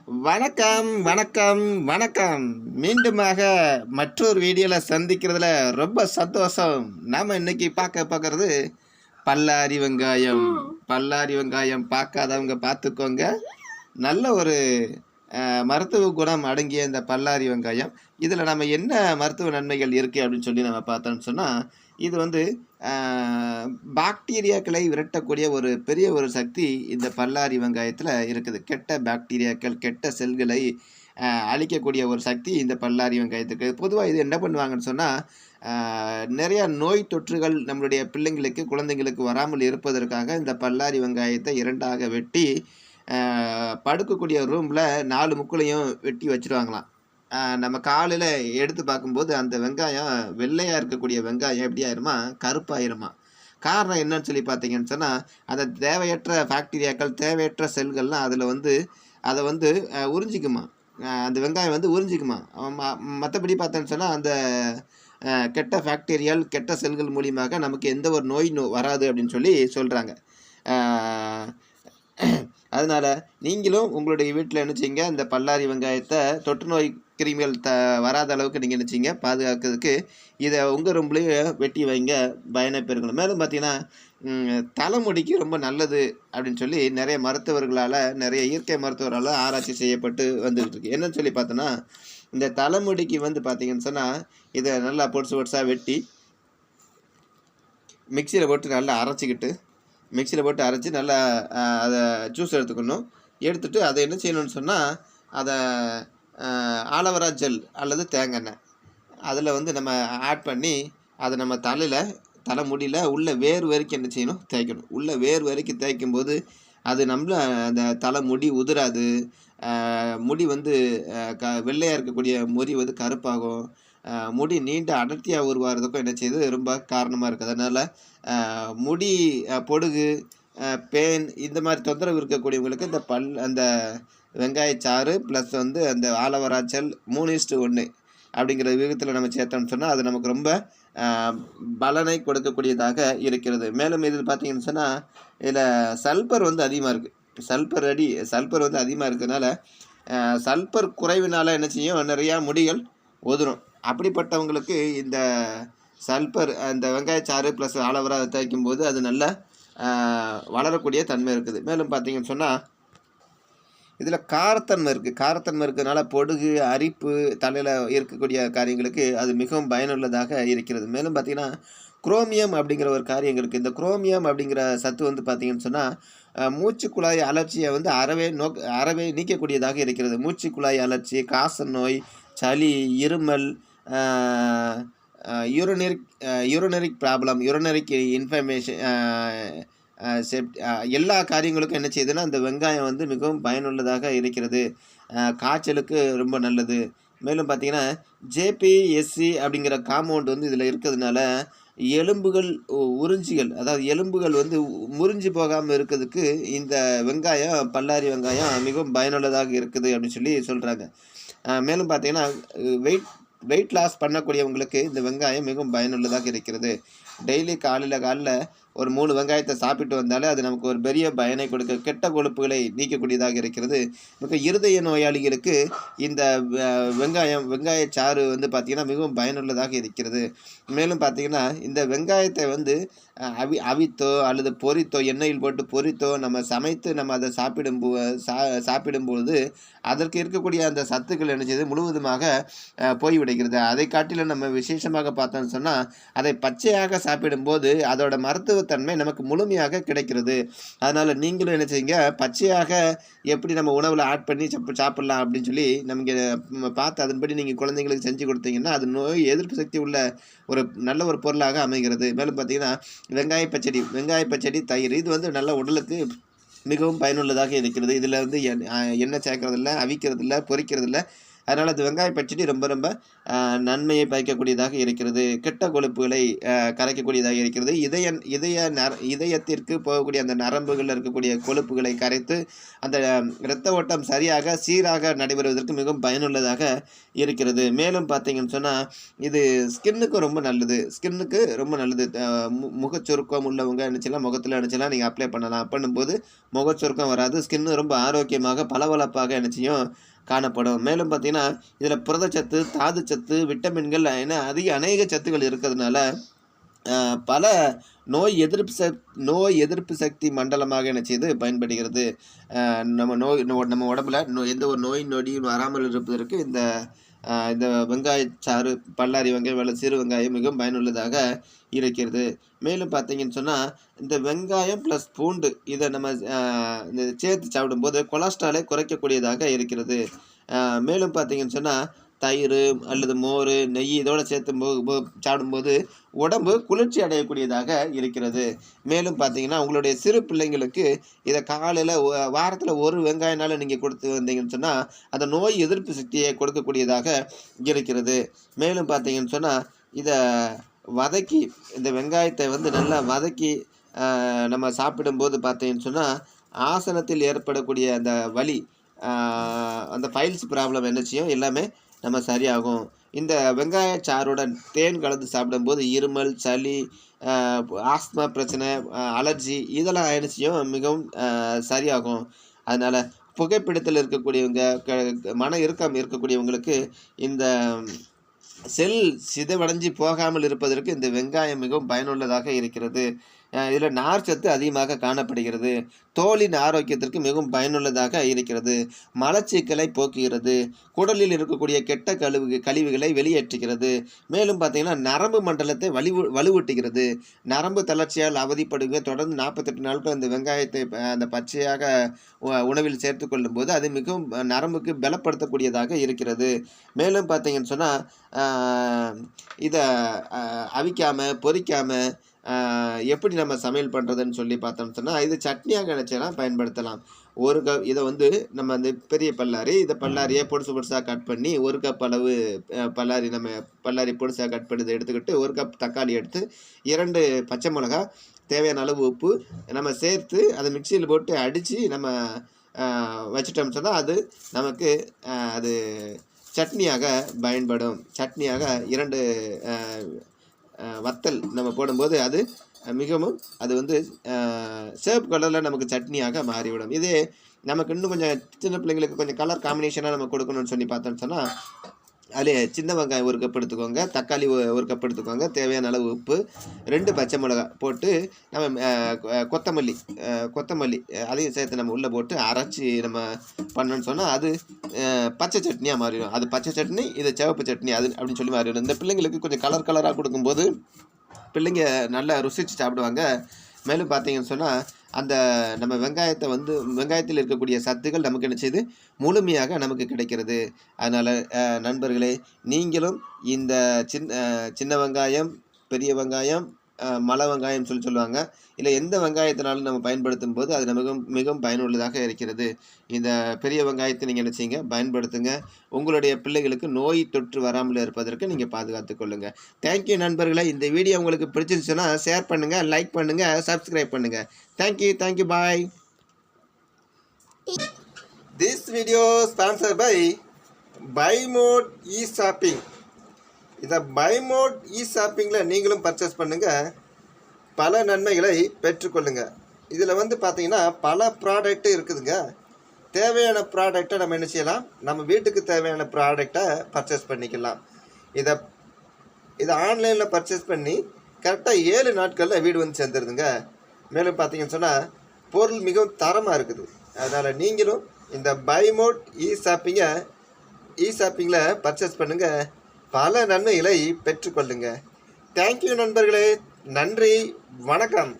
வணக்கம் வணக்கம் வணக்கம். மீண்டுமாக மற்றொரு வீடியோவில் சந்திக்கிறதுல ரொம்ப சந்தோஷம். நாம் இன்னைக்கு பார்க்கறது பல்லாரி வெங்காயம். பல்லாரி வெங்காயம் பார்க்காதவங்க பார்த்துக்கோங்க. நல்ல ஒரு மருத்துவ குணம் அடங்கிய இந்த பல்லாரி வெங்காயம், இதில் நம்ம என்ன மருத்துவ நன்மைகள் இருக்குது அப்படின்னு சொல்லி நம்ம பார்த்தோம்னு சொன்னால், இது வந்து பாக்டீரியாக்களை விரட்டக்கூடிய ஒரு பெரிய ஒரு சக்தி இந்த பல்லாரி வெங்காயத்தில் இருக்குது. கெட்ட பாக்டீரியாக்கள், கெட்ட செல்களை அழிக்கக்கூடிய ஒரு சக்தி இந்த பல்லாரி வெங்காயத்துக்கு. பொதுவாக இது என்ன பண்ணுவாங்கன்னு சொன்னால், நிறையா நோய் தொற்றுகள் நம்மளுடைய பிள்ளைங்களுக்கு, குழந்தைங்களுக்கு வராமல் இருப்பதற்காக இந்த பல்லாரி வெங்காயத்தை இரண்டாக வெட்டி படுக்கக்கூடிய ரூமில் 4 முக்குலையும் வெட்டி வச்சுருவாங்களாம். நம்ம காலையில் எடுத்து பார்க்கும்போது அந்த வெங்காயம், வெள்ளையாக இருக்கக்கூடிய வெங்காயம் எப்படி ஆயிருமா, கருப்பாயிருமா. காரணம் என்னன்னு சொல்லி பார்த்தீங்கன்னு சொன்னால், அந்த தேவையற்ற பாக்டீரியாக்கள், தேவையற்ற செல்கள்லாம் அதை வந்து உறிஞ்சிக்குமா. அந்த வெங்காயம் உறிஞ்சிக்குமா. மற்றபடி பார்த்தோன்னு சொன்னால், அந்த கெட்ட பாக்டீரியால், கெட்ட செல்கள் மூலியமாக நமக்கு எந்த ஒரு நோய் வராது அப்படின்னு சொல்லி சொல்கிறாங்க. அதனால் நீங்களும் உங்களுடைய வீட்டில் என்ன செய்யுங்க, இந்த பல்லாரி வெங்காயத்தை தொற்று நோய் கிருமிகள் வராத அளவுக்கு நீங்கள் என்ன செய்யுங்க, பாதுகாக்கிறதுக்கு இதை உங்கள் ரூம்லேயே வெட்டி வைங்க, பயனை பெறுங்கள். மேலும் பார்த்தீங்கன்னா, தலைமுடிக்கு ரொம்ப நல்லது அப்படின்னு சொல்லி நிறைய மருத்துவர்களால், நிறைய இயற்கை மருத்துவரால் ஆராய்ச்சி செய்யப்பட்டு வந்துகிட்டு இருக்கு. என்னன்னு சொல்லி பார்த்தோன்னா, இந்த தலைமுடிக்கு பார்த்தீங்கன்னு சொன்னால், இதை நல்லா பொடுசாக வெட்டி மிக்சியில் போட்டு நல்லா அரைச்சி நல்லா அதை ஜூஸ் எடுத்துக்கணும். எடுத்துகிட்டு அதை என்ன செய்யணும்னு சொன்னால், அதை ஆலோவேரா ஜெல் அல்லது தேங்காய் அதில் நம்ம ஆட் பண்ணி, அதை நம்ம தலைமுடியில் உள்ள வேர் வரைக்கும் என்ன செய்யணும், தேய்க்கணும். உள்ள வேர் வரைக்கும் தேய்க்கும்போது அது அந்த தலைமுடி உதிராது. முடி வெள்ளையாக இருக்கக்கூடிய முடி கருப்பாகும். முடி நீண்ட அடர்த்தியாக உருவாகிறதுக்கும் என்ன செய்யுது, ரொம்ப காரணமாக இருக்குது. அதனால் முடி பொடுகு, பேன் இந்த மாதிரி தொந்தரவு இருக்கக்கூடியவங்களுக்கு அந்த வெங்காயச்சாறு ப்ளஸ் அந்த ஆலோவேரா ஜெல் 3:1 அப்படிங்கிற விகிதத்தில் நம்ம சேர்த்தோம்னு சொன்னால், அது நமக்கு ரொம்ப பலனை கொடுக்கக்கூடியதாக இருக்கிறது. மேலும் இதில் பார்த்தீங்கன்னு சொன்னால், இதில் சல்பர் அதிகமாக இருக்குது. சல்பர் அதிகமாக இருக்கிறதுனால, சல்பர் குறைவினால் என்ன செய்யும், நிறையா முடிகள் உதிரும். அப்படிப்பட்டவங்களுக்கு இந்த சல்பர், அந்த வெங்காயச்சாறு ப்ளஸ் ஆலோவேரா தேய்க்கும்போது அது நல்லா வளரக்கூடிய தன்மை இருக்குது. மேலும் பார்த்தீங்கன்னு சொன்னால், இதில் காரத்தன்மை இருக்கிறதுனால பொடுகு, அரிப்பு, தலையில் இருக்கக்கூடிய காரியங்களுக்கு அது மிகவும் பயனுள்ளதாக இருக்கிறது. மேலும் பார்த்திங்கன்னா, குரோமியம் அப்படிங்கிற ஒரு காரியங்களுக்கு, இந்த குரோமியம் அப்படிங்கிற சத்து பார்த்திங்கன்னு சொன்னால், மூச்சுக்குழாய் அலர்ச்சியை அறவே நீக்கக்கூடியதாக இருக்கிறது. மூச்சுக்குழாய் அலர்ச்சி, காச நோய், சளி, இருமல், யூரினரிக் ப்ராப்ளம், யூரினரிக் இன்ஃபர்மேஷன், எல்லா காரியங்களுக்கும் என்ன செய்யுதுன்னா, அந்த வெங்காயம் மிகவும் பயனுள்ளதாக இருக்கிறது. காய்ச்சலுக்கு ரொம்ப நல்லது. மேலும் பார்த்திங்கன்னா, ஜேபிஎஸ்சி அப்படிங்கிற காம்பவுண்ட் இதில் இருக்கிறதுனால எலும்புகள் உறிஞ்சிகள், அதாவது எலும்புகள் முறிஞ்சு போகாமல் இருக்கிறதுக்கு இந்த பல்லாரி வெங்காயம் மிகவும் பயனுள்ளதாக இருக்குது அப்படின்னு சொல்லி சொல்கிறாங்க. மேலும் பார்த்திங்கன்னா, வெயிட் லாஸ் பண்ணக்கூடியவங்களுக்கு இந்த வெங்காயம் மிகவும் பயனுள்ளதாக இருக்கிறது. டெய்லி காலையில் ஒரு 3 வெங்காயத்தை சாப்பிட்டு வந்தாலே அது நமக்கு ஒரு பெரிய பயனை கொடுக்க, கெட்ட கொழுப்புகளை நீக்கக்கூடியதாக இருக்கிறது. இருதய நோயாளிகளுக்கு இந்த வெங்காயச்சாறு பார்த்திங்கன்னா மிகவும் பயனுள்ளதாக இருக்கிறது. மேலும் பார்த்திங்கன்னா, இந்த வெங்காயத்தை அவித்தோ அல்லது பொரித்தோ, எண்ணெயில் போட்டு பொரித்தோ நம்ம சமைத்து நம்ம அதை சாப்பிடும்போது அதற்கு இருக்கக்கூடிய அந்த சத்துக்கள் என்ன செய்யுது, முழுவதுமாக போய்விடுகிறது. அதை காட்டிலும் நம்ம விசேஷமாக பார்த்தோம்னு சொன்னால், அதை பச்சையாக சாப்பிடும்போது அதோட மருத்துவத்தன்மை நமக்கு முழுமையாக கிடைக்கிறது. அதனால் நீங்களும் என்ன செய்யுங்க, பச்சையாக எப்படி நம்ம உணவில் ஆட் பண்ணி சாப்பிட்லாம் அப்படின்னு சொல்லி நம்ம பார்த்து அதன்படி நீங்கள் குழந்தைங்களுக்கு செஞ்சு கொடுத்தீங்கன்னா, அது நோய் எதிர்ப்பு சக்தி உள்ள ஒரு நல்ல ஒரு பொருளாக அமைகிறது. மேலும் பார்த்தீங்கன்னா, வெங்காய பச்சடி, தயிர் இது நல்ல உடலுக்கு மிகவும் பயனுள்ளதாக இருக்கிறது. இதில் எண்ணெய் சேர்க்கறதில்ல, அவிக்கிறதில்ல, பொரிக்கிறதில்ல. அதனால் அந்த வெங்காய பச்சடி ரொம்ப ரொம்ப நன்மையை பயக்கக்கூடியதாக இருக்கிறது. கெட்ட கொழுப்புகளை கரைக்கக்கூடியதாக இருக்கிறது. இதயத்திற்கு போகக்கூடிய அந்த நரம்புகளில் இருக்கக்கூடிய கொழுப்புகளை கரைத்து அந்த இரத்த ஓட்டம் சரியாக சீராக நடைபெறுவதற்கு மிகவும் பயனுள்ளதாக இருக்கிறது. மேலும் பார்த்தீங்கன்னு சொன்னால் இது ஸ்கின்னுக்கு ரொம்ப நல்லது. ஸ்கின்னுக்கு ரொம்ப நல்லது. முகச்சுருக்கம் உள்ளவங்க நினச்சலாம் முகத்தில் நினச்சலாம் நீங்கள் அப்ளை பண்ணலாம். பண்ணும்போது முகச்சுருக்கம் வராது. ஸ்கின்னு ரொம்ப ஆரோக்கியமாக பளபளப்பாக நினச்சியும் காணப்படும். மேலும் பார்த்தீங்கன்னா இதில் புரதச்சத்து, தாதுச்சத்து, விட்டமின்கள் என அநேக சத்துக்கள் இருக்கிறதுனால பல நோய் எதிர்ப்பு சக்தி மண்டலமாக என்ன செய்து பயன்படுகிறது. நம்ம உடம்புல எந்த ஒரு நோய் நொடியும் வராமல் இருப்பதற்கு இந்த வெங்காயச்சாறு, பல்லாரி வெங்காயம் அல்லது சிறு வெங்காயம் மிகவும் பயனுள்ளதாக இருக்கிறது. மேலும் பார்த்தீங்கன்னு சொன்னால் இந்த வெங்காயம் ப்ளஸ் பூண்டு இதை நம்ம இந்த சேர்த்து சாப்பிடும்போது கொலஸ்ட்ராலை குறைக்கக்கூடியதாக இருக்கிறது. மேலும் பார்த்தீங்கன்னு சொன்னால் தயிர் அல்லது மோர், நெய் இதோடு சேர்த்து சாப்பிடும்போது உடம்பு குளிர்ச்சி அடையக்கூடியதாக இருக்கிறது. மேலும் பார்த்தீங்கன்னா உங்களுடைய சிறு பிள்ளைங்களுக்கு இதை காலையில் வாரத்தில் ஒரு வெங்காயனாலும் நீங்கள் கொடுத்து வந்தீங்கன்னு சொன்னால் அந்த நோய் எதிர்ப்பு சக்தியை கொடுக்கக்கூடியதாக இருக்கிறது. மேலும் பார்த்தீங்கன்னு சொன்னால் இதை வதக்கி இந்த வெங்காயத்தை நல்லா வதக்கி நம்ம சாப்பிடும்போது பார்த்தீங்கன்னு சொன்னால் ஆசனத்தில் ஏற்படக்கூடிய அந்த வலி, அந்த ஃபைல்ஸ் ப்ராப்ளம் என்ன செய்யும் எல்லாமே நம்ம சரியாகும். இந்த வெங்காய சாறுடன் தேன் கலந்து சாப்பிடும்போது இருமல், சளி, ஆஸ்துமா பிரச்சனை, அலர்ஜி இதெல்லாம் என்ன செய்யும் மிகவும் சரியாகும். அதனால் புகைப்பிடித்தல் இருக்கக்கூடியவங்க, மன இறுக்கம் இருக்கக்கூடியவங்களுக்கு இந்த செல் சிதைவடைஞ்சு போகாமல் இருப்பதற்கு இந்த வெங்காயம் மிகவும் பயனுள்ளதாக இருக்கிறது. இதில் நார்ச்சத்து அதிகமாக காணப்படுகிறது. தோலின் ஆரோக்கியத்திற்கு மிகவும் பயனுள்ளதாக இருக்கிறது. மலச்சிக்கலை போக்குகிறது. குடலில் இருக்கக்கூடிய கெட்ட கழிவுகளை வெளியேற்றுகிறது. மேலும் பார்த்தீங்கன்னா நரம்பு மண்டலத்தை வலுவூட்டுகிறது. நரம்பு தளர்ச்சியால் அவதிப்படுங்க தொடர்ந்து 48 நாட்கள் இந்த வெங்காயத்தை அந்த பச்சையாக உணவில் சேர்த்து கொள்ளும்போது அது மிகவும் நரம்புக்கு பலப்படுத்தக்கூடியதாக இருக்கிறது. மேலும் பார்த்தீங்கன்னு சொன்னால் இதை அவிக்காமல் பொரிக்காமல் எப்படி நம்ம சமையல் பண்ணுறதுன்னு சொல்லி பார்த்தோம்னு சொன்னால் இது சட்னியாக நினச்சலாம் பயன்படுத்தலாம். இதை நம்ம அந்த பெரிய பல்லாரியை பொடுசாக கட் பண்ணி 1 கப் அளவு பல்லாரி பொடுசாக கட் பண்ணி எடுத்துக்கிட்டு 1 கப் தக்காளி எடுத்து 2 பச்சை மிளகா, தேவையான அளவு உப்பு நம்ம சேர்த்து அதை மிக்சியில் போட்டு அடித்து நம்ம வச்சிட்டோம்னு சொன்னால் அது நமக்கு அது சட்னியாக பயன்படும். சட்னியாக 2 வத்தல் நம்ம போடும்போது அது மிகவும் அது சேப் கலரில் நமக்கு சட்னியாக மாறிவிடும். இதே நமக்கு இன்னும் கொஞ்சம் சின்ன பிள்ளைங்களுக்கு கொஞ்சம் கலர் காம்பினேஷனாக நம்ம கொடுக்கணும்னு சொல்லி பார்த்தோம்னு சொன்னால் அதிலே சின்ன வெங்காயம் 1 கப் எடுத்துக்கோங்க, தக்காளி 1 கப் எடுத்துக்கோங்க, தேவையான அளவு உப்பு, 2 பச்சை மிளகா போட்டு நம்ம கொத்தமல்லி அதையும் சேர்த்து நம்ம உள்ளே போட்டு அரைச்சி நம்ம பண்ணோன்னு சொன்னால் அது பச்சை சட்னியாக மாறிடும். அது பச்சை சட்னி, இது சிவப்பு சட்னி அது அப்படின்னு சொல்லி மாறிடும். இந்த பிள்ளைங்களுக்கு கொஞ்சம் கலராக கொடுக்கும்போது பிள்ளைங்க நல்லா ருசித்து சாப்பிடுவாங்க. மேலும் பார்த்தீங்கன்னு சொன்னால் அந்த நம்ம வெங்காயத்தில் இருக்கக்கூடிய சத்துக்கள் நமக்கு என்ன செய்யுது முழுமையாக நமக்கு கிடைக்கிறது. அதனால் நண்பர்களே, நீங்களும் இந்த சின்ன வெங்காயம், பெரிய வெங்காயம், மலை வெங்காயம் சொல்லுவாங்க, இல்லை எந்த வெங்காயத்தினாலும் நம்ம பயன்படுத்தும் போது அது நமக்கு மிகவும் பயனுள்ளதாக இருக்கிறது. இந்த பெரிய வெங்காயத்தை நீங்கள் என்ன செய்யுங்க பயன்படுத்துங்க. உங்களுடைய பிள்ளைகளுக்கு நோய் தொற்று வராமல் இருப்பதற்கு நீங்கள் பாதுகாத்துக் கொள்ளுங்கள். தேங்க்யூ நண்பர்களே. இந்த வீடியோ உங்களுக்கு பிடிச்சிருந்துச்சுன்னா ஷேர் பண்ணுங்கள், லைக் பண்ணுங்கள், சப்ஸ்கிரைப் பண்ணுங்கள். Thank you bye. This video sponsored by BuyMode e-shopping. இதை BuyMode e-shoppingல நீங்களும் பர்ச்சேஸ் பண்ணுங்கள், பல நன்மைகளை பெற்றுக்கொள்ளுங்கள். இதில் பார்த்தீங்கன்னா பல ப்ராடக்ட்டு இருக்குதுங்க. தேவையான ப்ராடக்டை நம்ம என்ன செய்யலாம், நம்ம வீட்டுக்கு தேவையான ப்ராடக்டை பர்ச்சேஸ் பண்ணிக்கலாம். இதை ஆன்லைனில் பர்ச்சேஸ் பண்ணி கரெக்டாக 7 நாட்களில் வீடு வந்து சேர்ந்துருதுங்க. மேலும் பார்த்தீங்கன்னு சொன்னால் பொருள் மிகவும் தரமாக இருக்குது. அதனால் நீங்களும் இந்த BuyMode e-shoppingல பர்ச்சேஸ் பண்ணுங்கள், பல நன்மைகளை பெற்றுக்கொள்ளுங்க. தேங்க்யூ நண்பர்களே. நன்றி, வணக்கம்.